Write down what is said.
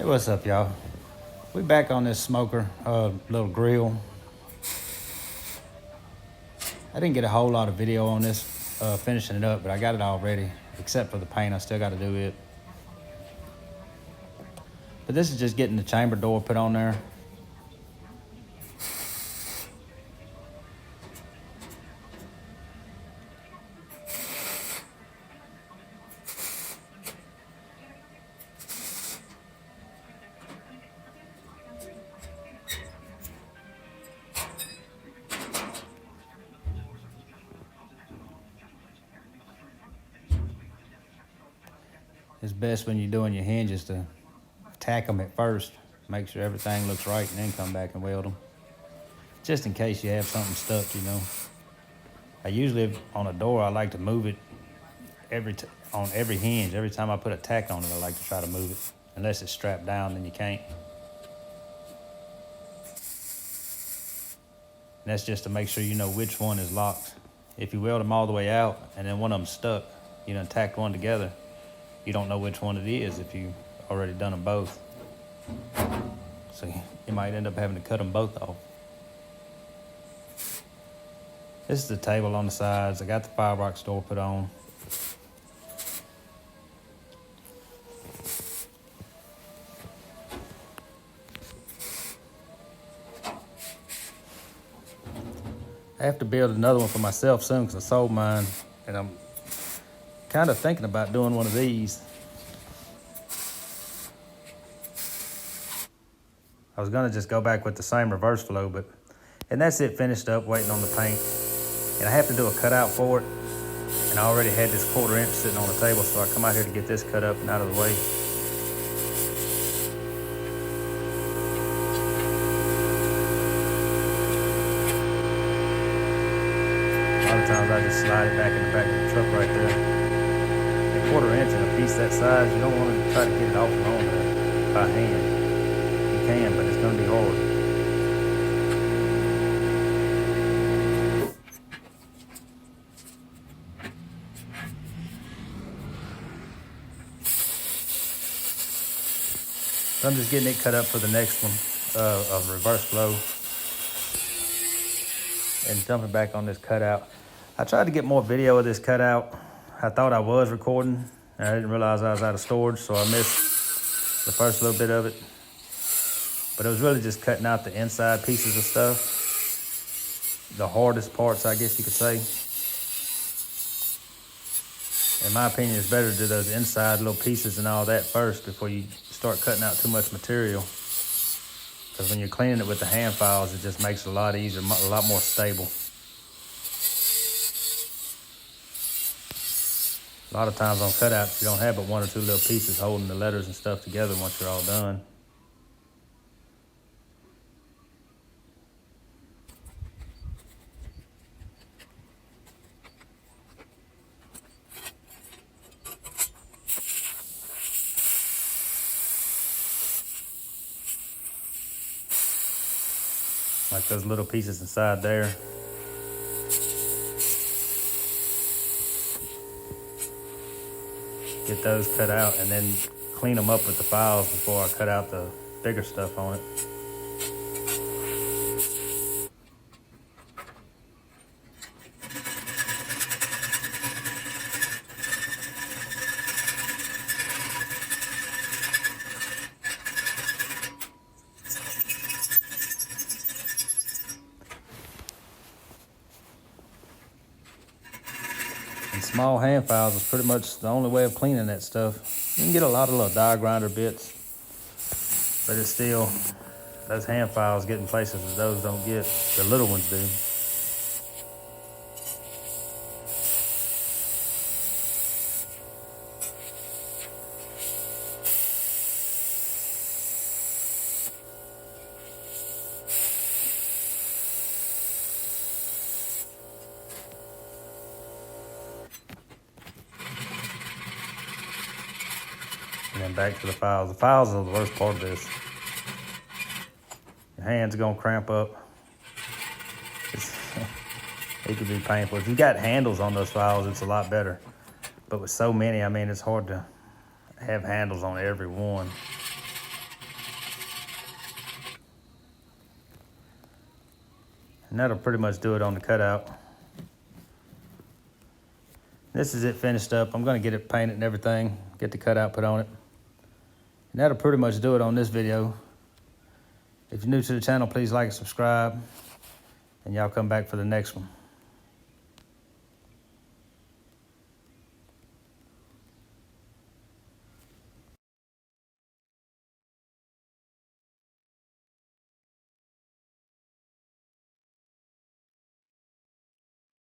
Hey, what's up, y'all? We back on this smoker, little grill. I didn't get a whole lot of video on this finishing it up, but I got it all ready, except for the paint. I still got to do it. But this is just getting the chamber door put on there. It's best when you're doing your hinges to tack them at first, make sure everything looks right, and then come back and weld them. Just in case you have something stuck, you know. I usually, on a door, I like to move it on every hinge. Every time I put a tack on it, I like to try to move it. Unless it's strapped down, then you can't. And that's just to make sure you know which one is locked. If you weld them all the way out, and then one of them's stuck, you done tacked one together, you don't know which one it is if you already done them both. So you might end up having to cut them both off. This is the table on the sides. I got the firebox door put on. I have to build another one for myself soon because I sold mine, and I'm kind of thinking about doing one of these. I was gonna just go back with the same reverse flow, and that's it finished up, waiting on the paint. And I have to do a cutout for it, and I already had this 1/4 inch sitting on the table, so I come out here to get this cut up and out of the way. A lot of times I just slide it back in the back of the truck right there. A 1/4 inch in a piece that size, you don't want to try to get it off and on there by hand. You can, but it's going to be hard. So I'm just getting it cut up for the next one of reverse flow. And jumping back on this cutout. I tried to get more video of this cutout. I thought I was recording, and I didn't realize I was out of storage, so I missed the first little bit of it. But it was really just cutting out the inside pieces of stuff. The hardest parts, I guess you could say. In my opinion, it's better to do those inside little pieces and all that first before you start cutting out too much material. Because when you're cleaning it with the hand files, it just makes it a lot easier, a lot more stable. A lot of times on cutouts, you don't have but 1 or 2 little pieces holding the letters and stuff together once you're all done. Like those little pieces inside there. Get those cut out and then clean them up with the files before I cut out the bigger stuff on it. And small hand files is pretty much the only way of cleaning that stuff. You can get a lot of little die grinder bits, but it's still, those hand files get in places that those don't get. The little ones do. And then back to the files. The files are the worst part of this. Your hands are gonna cramp up. It could be painful. If you got handles on those files, it's a lot better. But with so many, I mean, it's hard to have handles on every one. And that'll pretty much do it on the cutout. This is it finished up. I'm gonna get it painted and everything, get the cutout put on it. And that'll pretty much do it on this video. If you're new to the channel, please like and subscribe. And y'all come back for the next one.